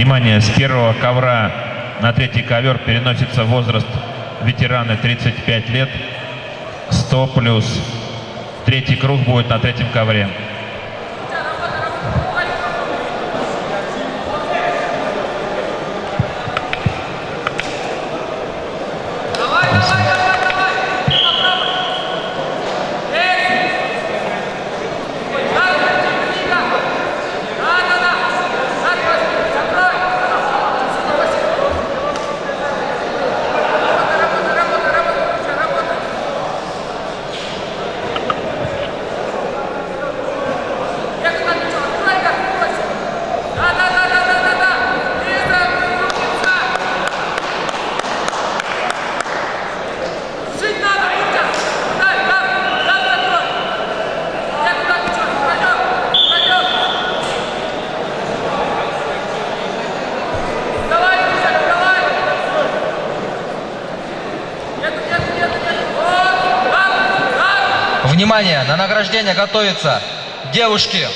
Внимание, с первого ковра на третий ковер переносится возраст ветераны 35 лет, 100+. Третий круг будет на третьем ковре. Внимание, на награждение готовятся девушки.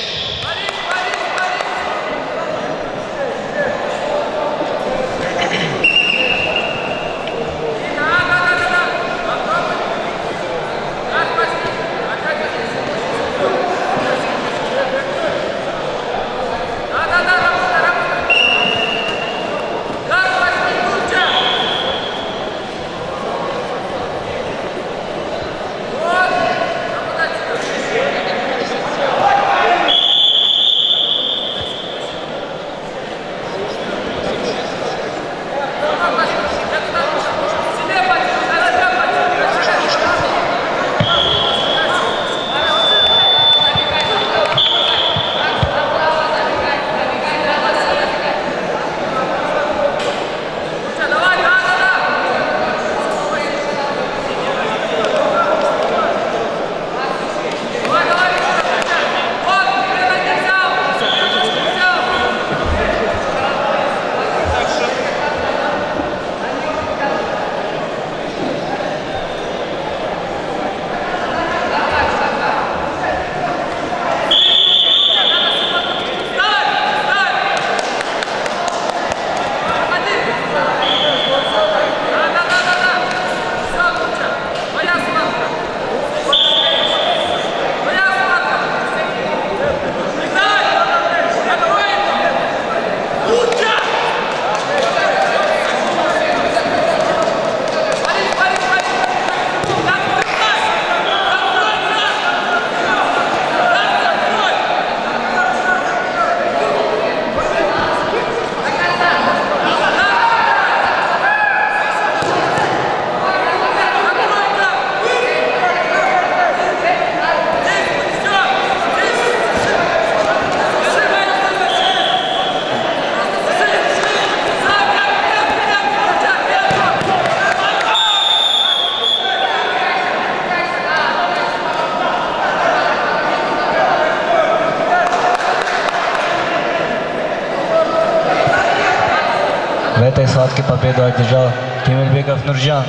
В этой схватке победу одержал Темирбеков Нуржан.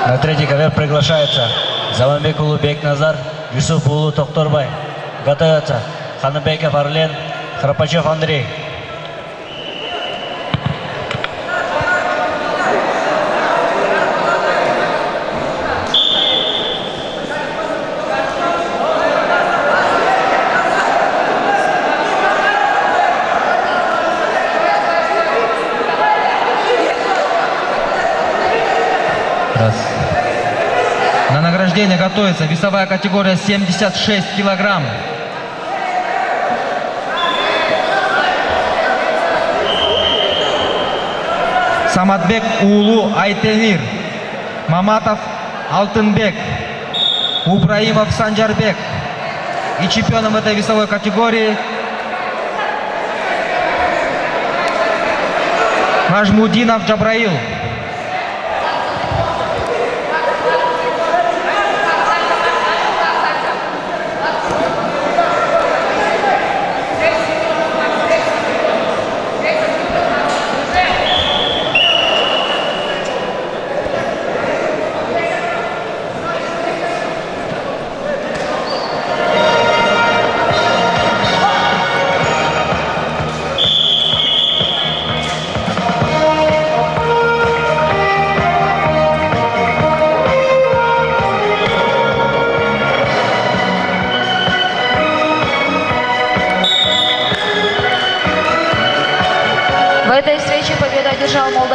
На третий ковер приглашается Заманбек улы Бекназар, Юсуп улы Токторбай. Готовятся Ханыбеков Арлен, Храпачев Андрей. На награждение готовится весовая категория 76 килограмм. Саматбек улу Айтемир, Маматов Алтынбек, Ибраимов Санжарбек. И чемпионом этой весовой категории Нажмудинов Джабраил.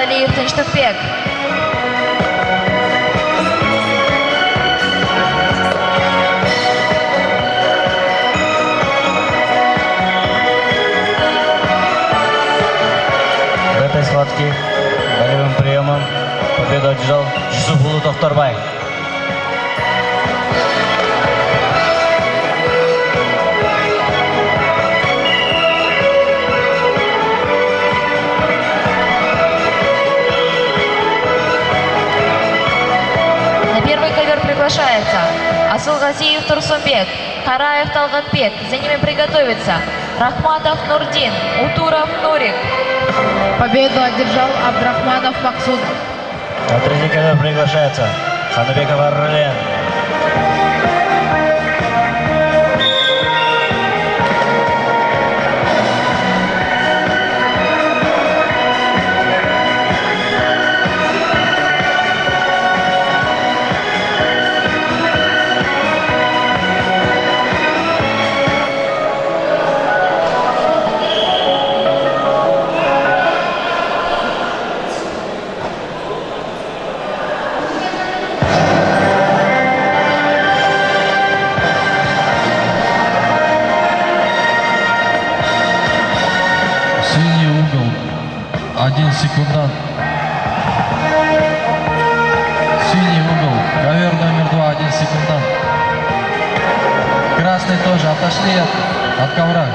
Асаналиев Тынчтыкбек. В этой схватке болевым приемом победу одержал Жусупулу Токторбай. На первый ковер приглашается Асылгазиев Турсунбек, Хараев Талгатбек. За ними приготовиться Рахматов Нурдин, Утуров Нурик. Победу одержал Абдрахманов Максут. На третий ковер приглашается Ханабеков Арлен. Синий угол. 1 секундант. Синий угол. Ковер номер 2. 1 секундант. Красный тоже. Отошли от ковра.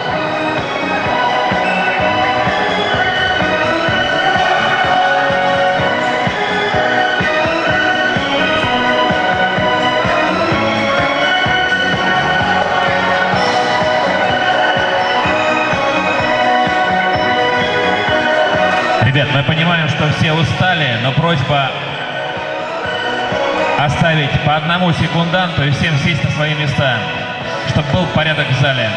Ребят, мы понимаем, что все устали, но просьба оставить по одному секунданту и всем сесть на свои места, чтобы был порядок в зале.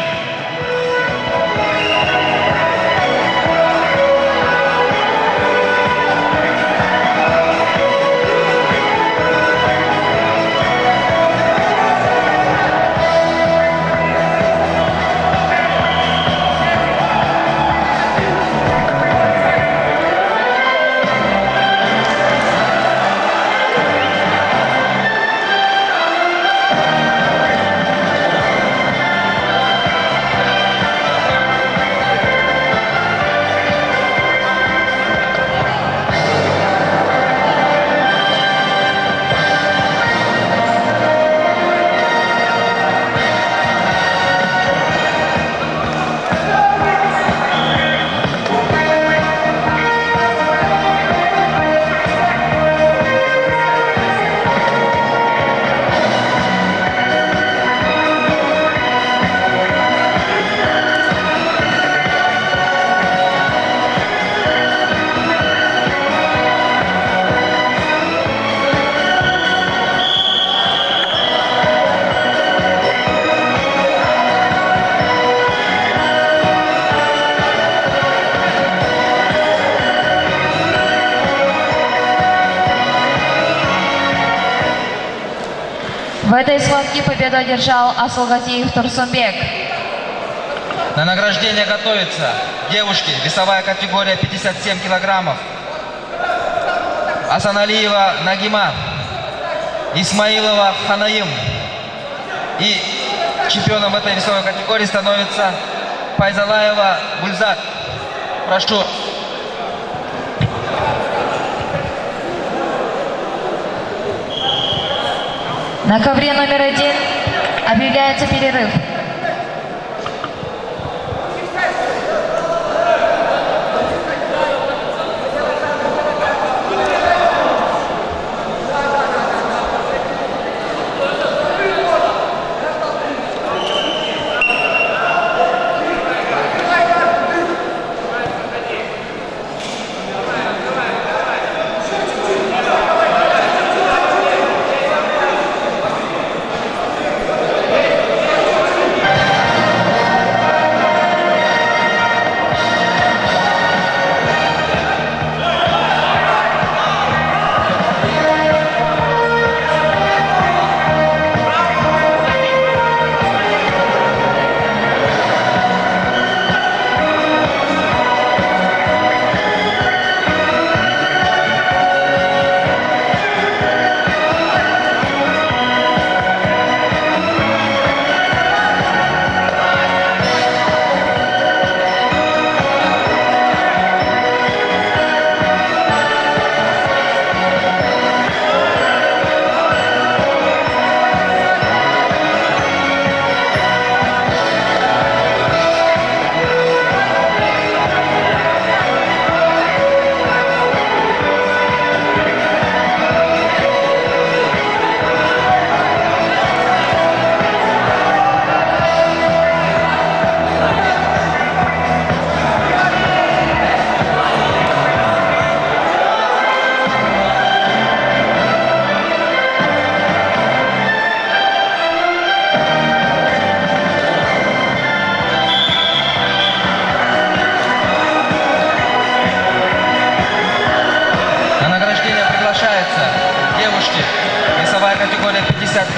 В этой схватке победу одержал Асылгазиев Турсунбек. На награждение готовится девушки. Весовая категория 57 килограммов. Асаналиева Нагима, Исмаилова Ханаим. И чемпионом этой весовой категории становится Файзалаева Гульзат. Прошу. На ковре номер 1 объявляется перерыв.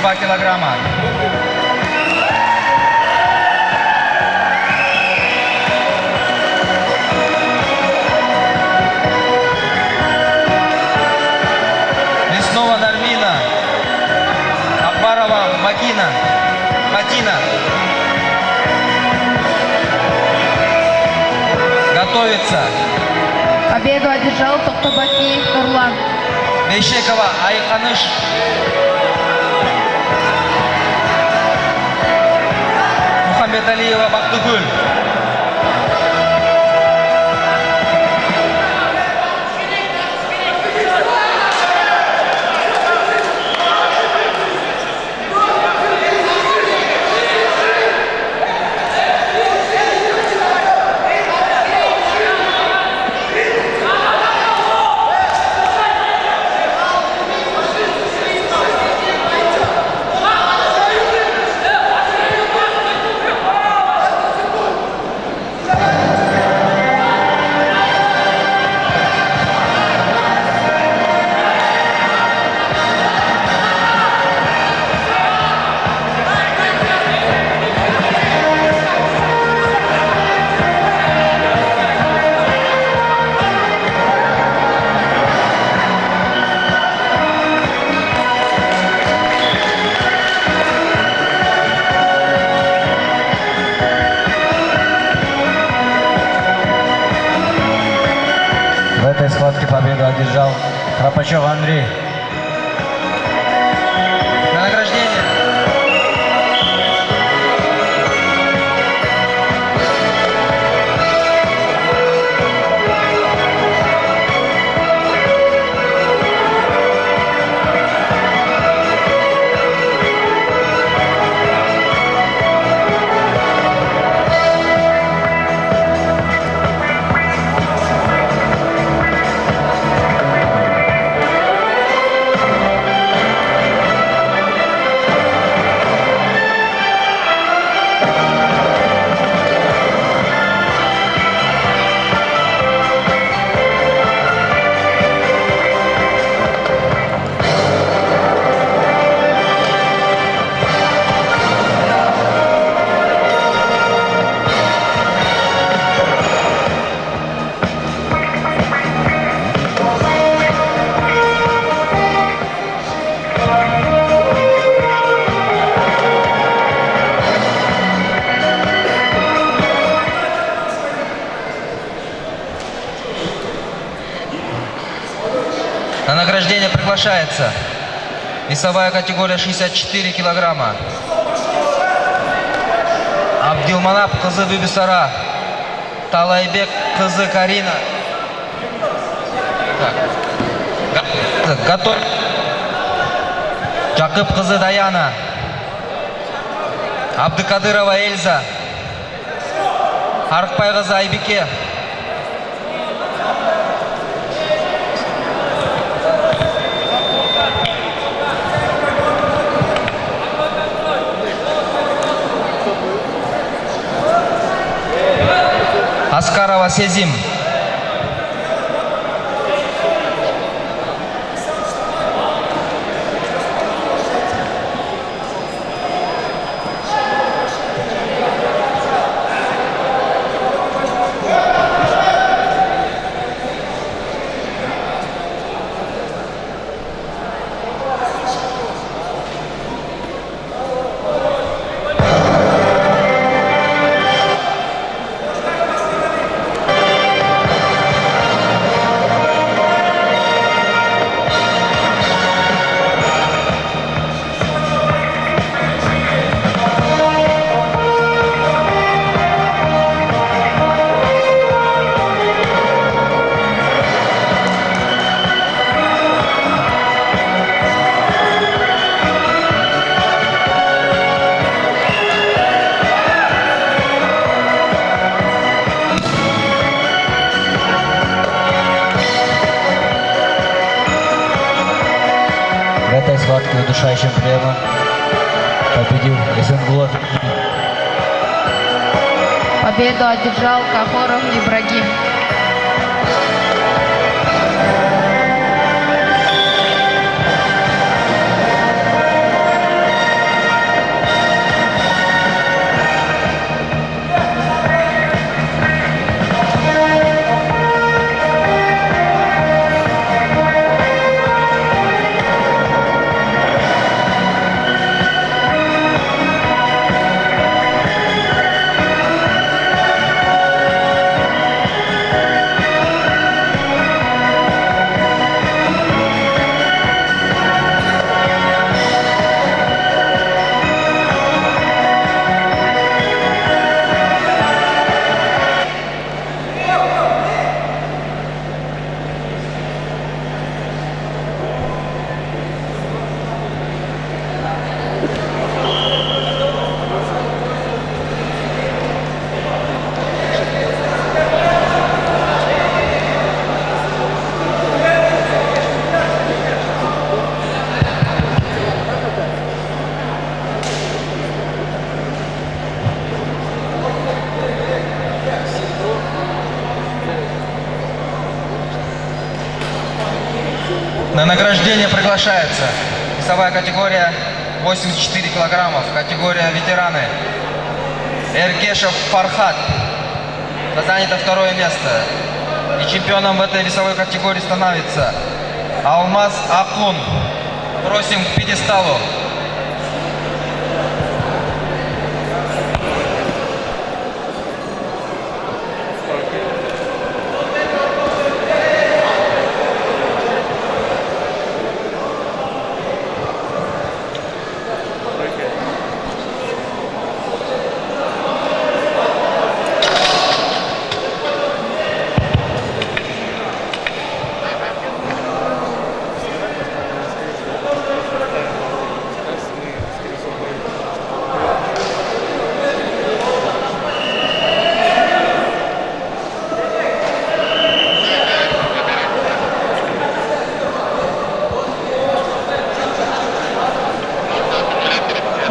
82 килограмма. Леснова Нармина, Акбарова Матина. Готовится. Победу одержал Токтобакиев Нурлан. Бейшекова Айханыш. Мухамбеталиева Бактыгүл. В этой схватке победу одержал Храпачев Андрей. На награждение. На награждение приглашается весовая категория 64 килограмма. Абдилманап кызы Бибисара, Талайбек кызы Карина. Готов. Жакып кызы Даяна, Абдыкадырова Эльза, Арыкбай кызы Айбике. Аскарова Сезим. В этой схватке удушающим приемом победил Эсенгулов. Победу одержал Кахоров Ибрагим. На награждение приглашается весовая категория 84 килограммов, категория ветераны. Эркешев Фархат занято второе место. И чемпионом в этой весовой категории становится Алмаз Акун. Просим к пьедесталу.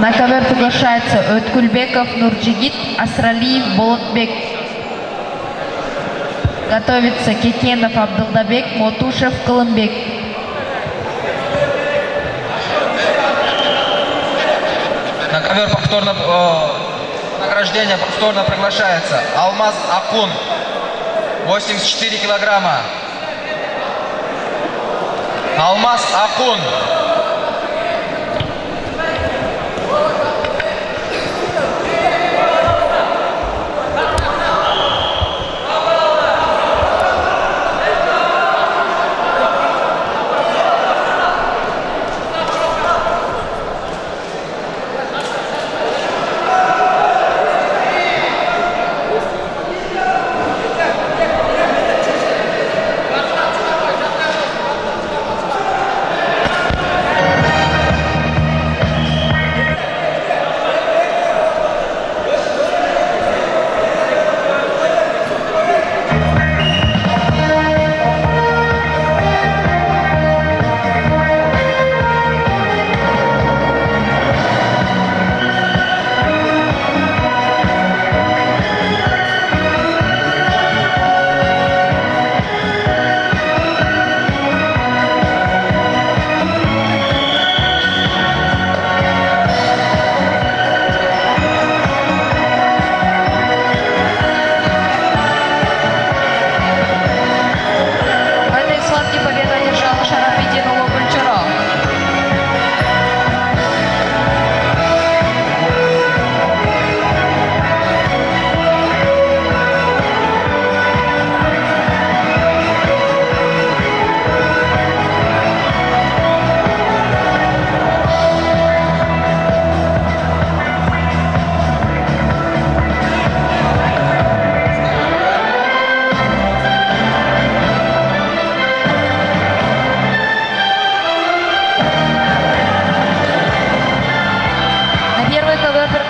На ковер приглашается Өткүлбеков Нурджигит, Асралиев Болотбек. Готовится Кетенов Абдулдабек, Мотушев Калымбек. На ковер награждение повторно приглашается Алмаз Акун, 84 килограмма. Алмаз Акун.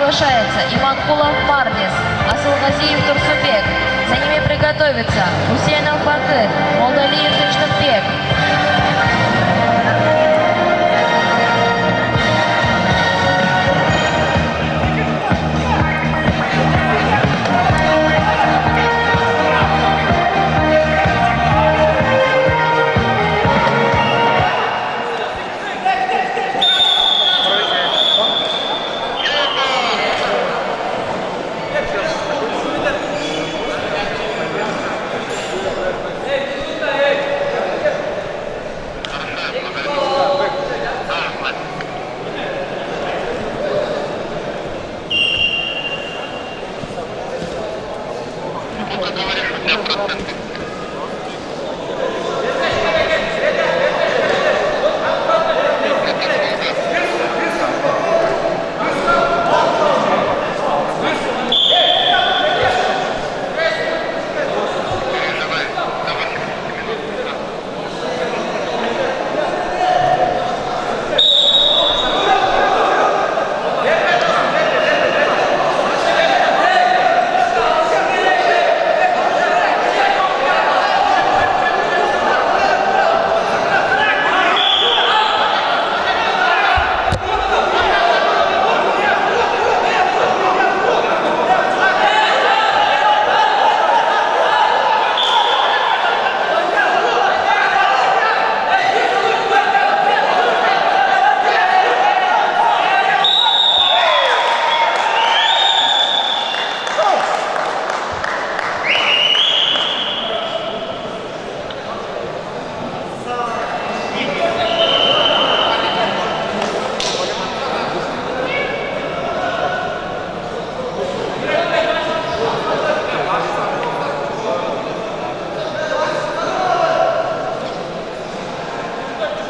Приглашается Иманкулов Мардис, Асылгазиев Турсубек. За ними приготовиться Хусейнов Бакыр, Молдалиев Тынчтымбек.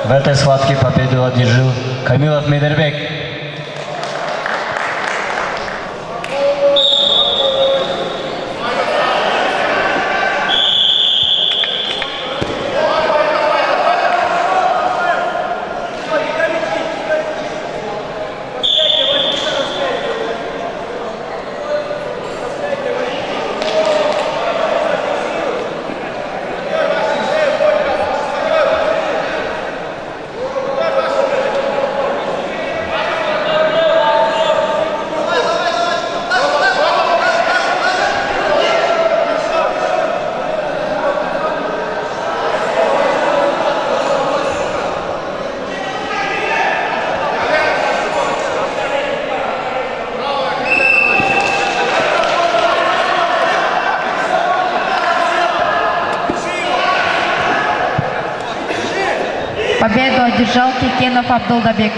В этой схватке победу одержал Камилов Мейдербек. Победу одержал Кекенов Абдулдабек.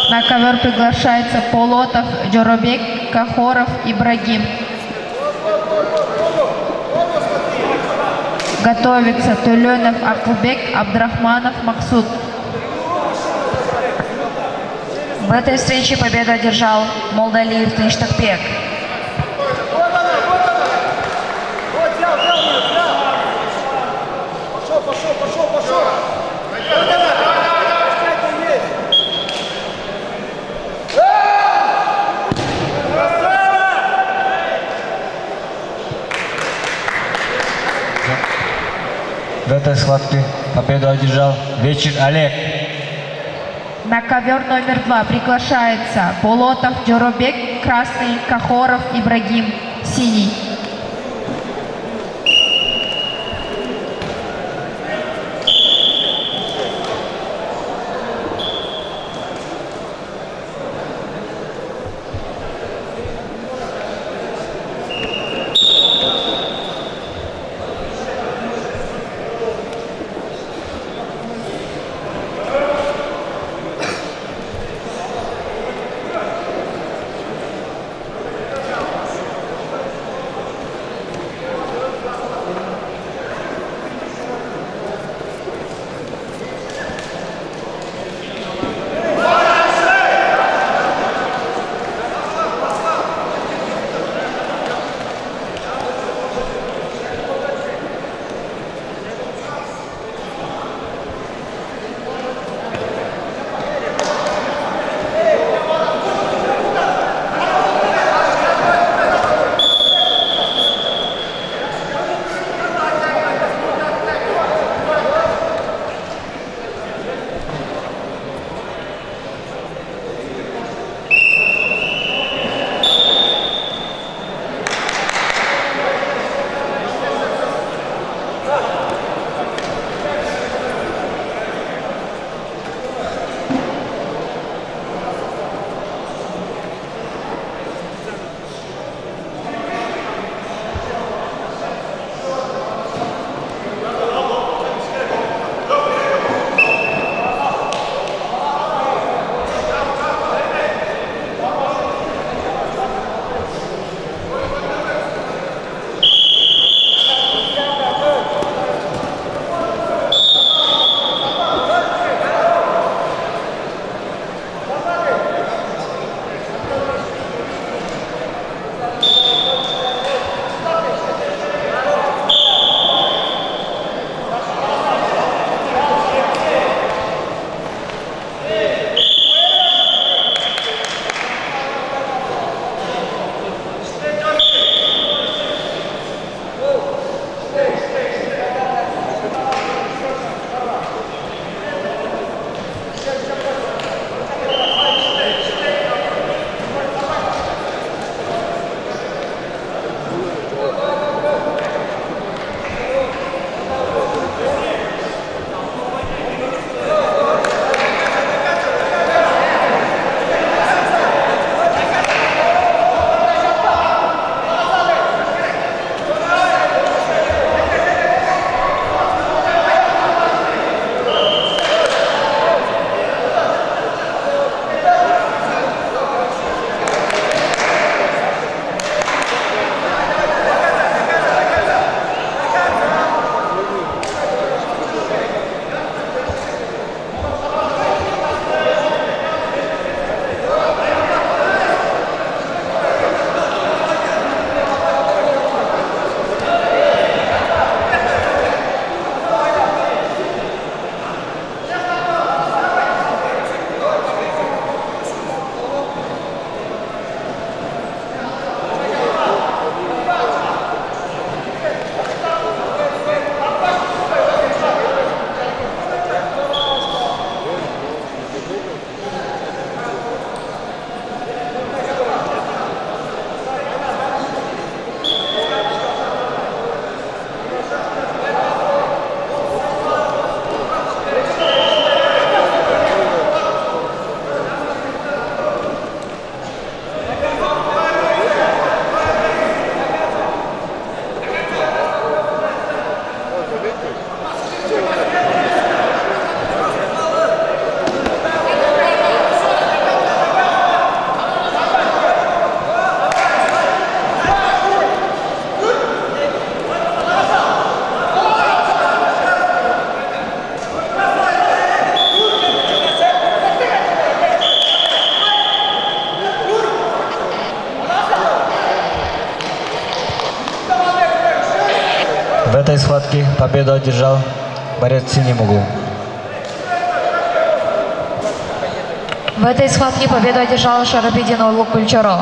На ковер приглашается Полотов, Джоробек, Кахоров, Ибрагим. Готовится Туленов, Акылбек, Абдрахманов, Максут. В этой встрече победу одержал Молдалиев Тынштыкбек. В этой схватке победу одержал Вечер Олег. На ковер номер 2 приглашается Полотов, Джоробек, красный, Кахоров, Ибрагим, синий. В этой схватке победу одержал борец в синем углу. В этой схватке победу одержал Шарапидин Орлук Кульчаро.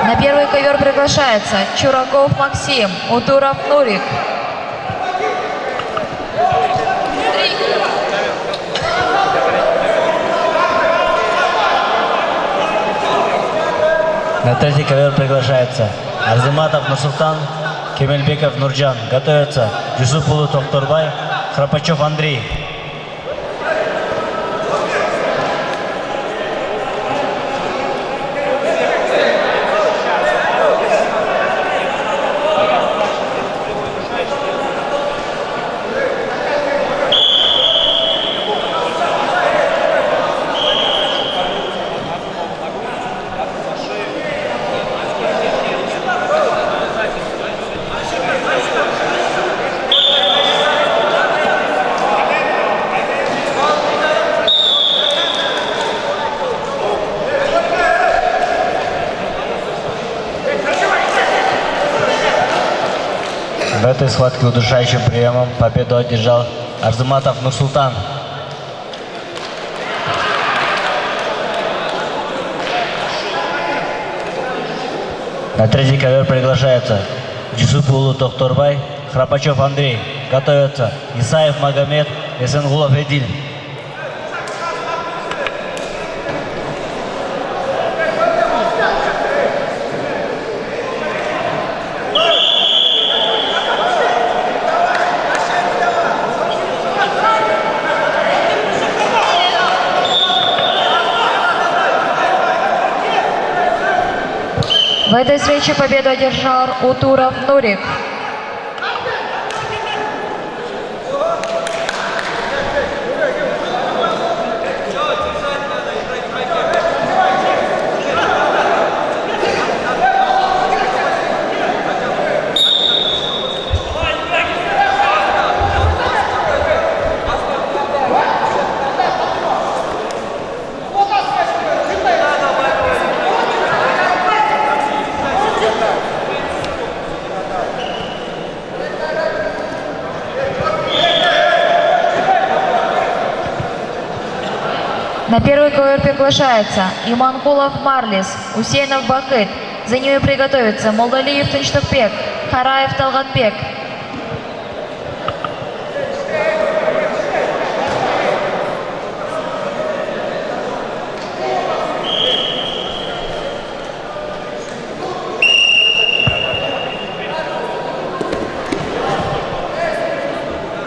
На первый ковер приглашается Чураков Максим, Утуров Нурик. На третий ковер приглашается Арзыматов Нурсултан, Кемельбеков Нурджан. Готовятся Юсупулу Токторбай, Храпачев Андрей. В этой схватке удушающим приемом победу одержал Арзыматов Нурсултан. На третий ковер приглашается Юсупулу Токторбай, Храпачев Андрей. Готовятся Исаев Магомед, Эсенгулов Эдиль. В этой встрече победу одержал Утуров Нурик. На первый ковер приглашается Иманкулов Марлис, Усейнов Бакыт. За ними приготовятся Молдалиев Тынчтыкбек, Хараев Талгатбек.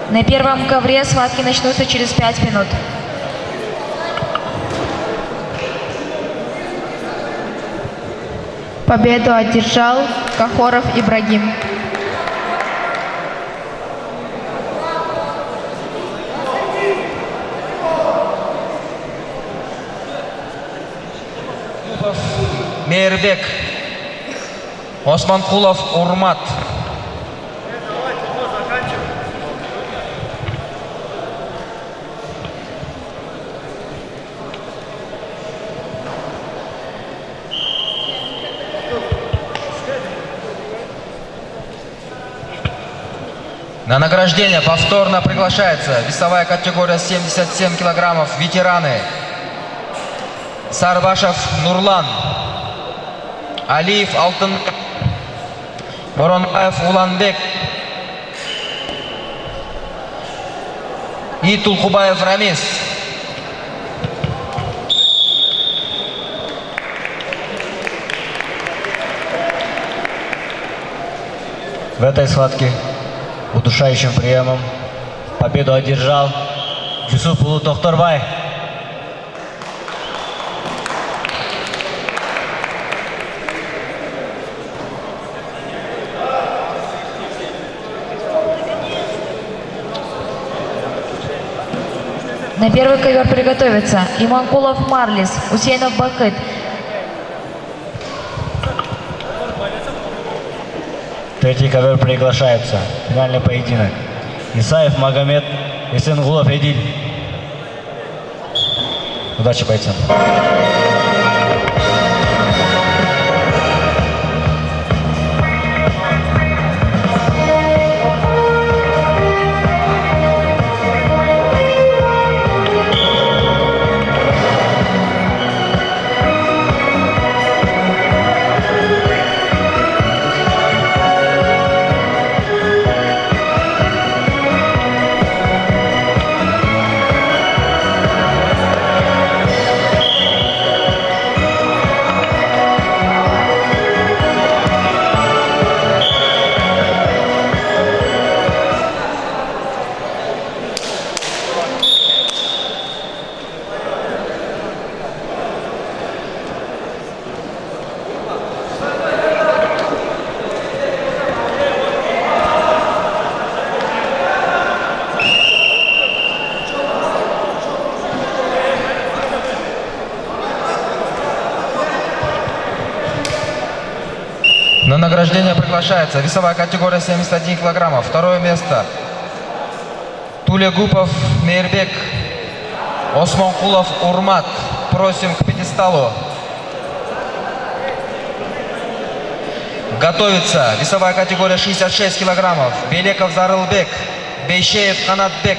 На первом ковре схватки начнутся через 5 минут. Победу одержал Кахоров Ибрагим. Мейербек. Османкулов Урмат. На награждение повторно приглашается весовая категория 77 килограммов, ветераны. Сарбашев Нурлан, Алиев Алтын, Боронбаев Уланбек и Тулхубаев Рамис. В этой схватке удушающим приемом победу одержал Юсупулу Токторбай. На первый ковер приготовиться Иманкулов Марлис, Усейнов Бакыт. Третий ковер приглашается. Финальный поединок. Исаев Магомед, Эсенгулов Эдиль. Удачи бойцам. На награждение приглашается весовая категория 71 килограммов. Второе место. Тулегупов Мейрбек, Осмонкулов Урмат. Просим к пьедесталу. Готовится весовая категория 66 килограммов. Белеков Зарылбек, Бейшеев Канатбек.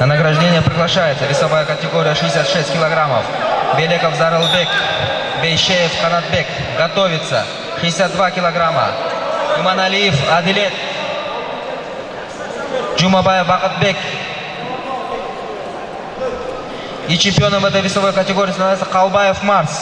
На награждение приглашается весовая категория 66 килограммов. Белеков Зарылбек, Бейшеев Канатбек. Готовится 62 килограмма. Иманалиев Адилет, Джумабаев Бакатбек. И чемпионом этой весовой категории становится Калбаев Марс.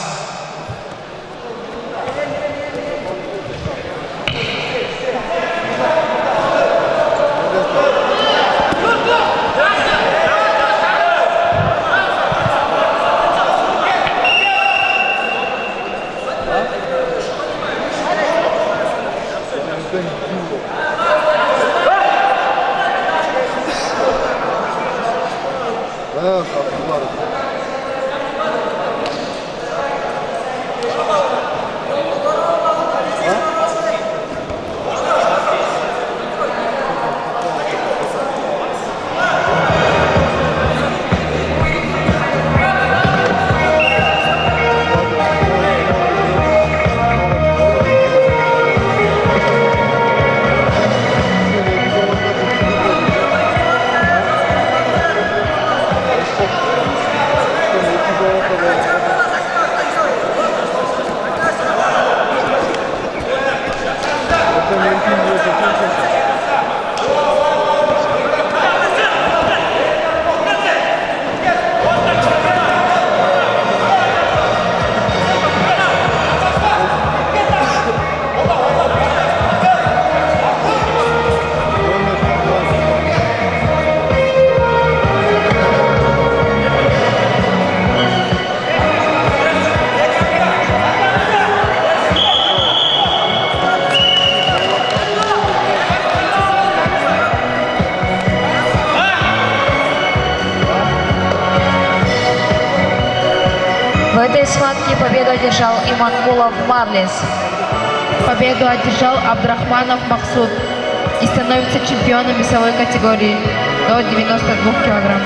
В этой схватке победу одержал Имангулов Марлис. Победу одержал Абдрахманов Махсуд и становится чемпионом весовой категории до 92 килограмм.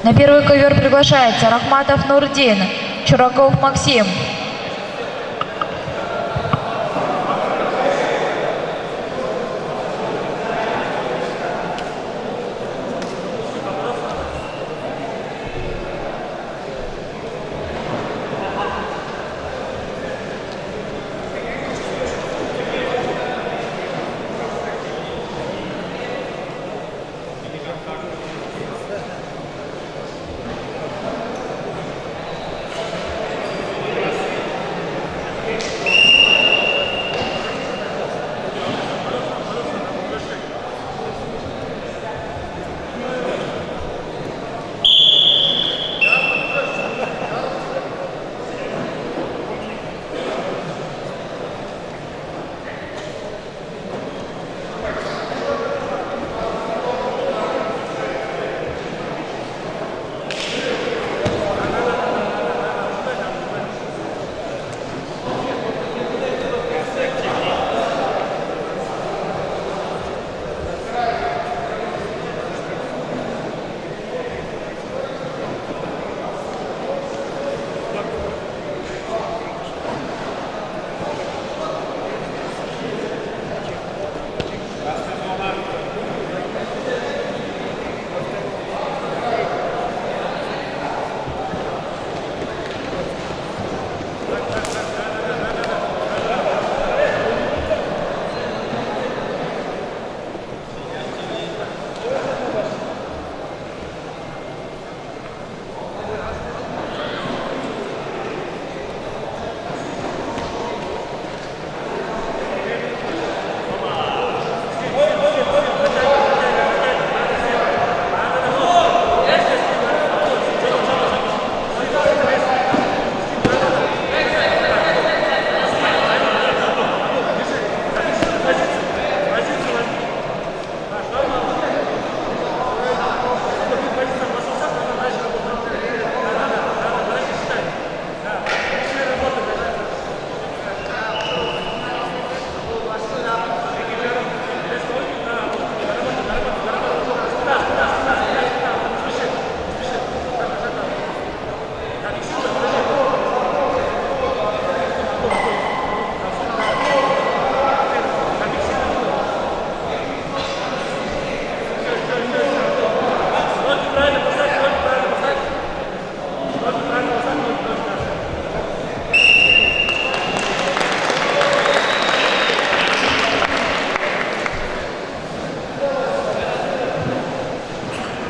На первый ковер приглашается Рахматов Нурдин, Чураков Максим.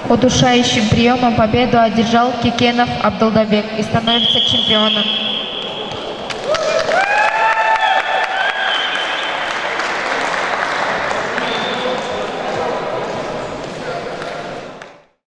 Удушающим приемом победу одержал Кикенов Абдулдабек и становится чемпионом.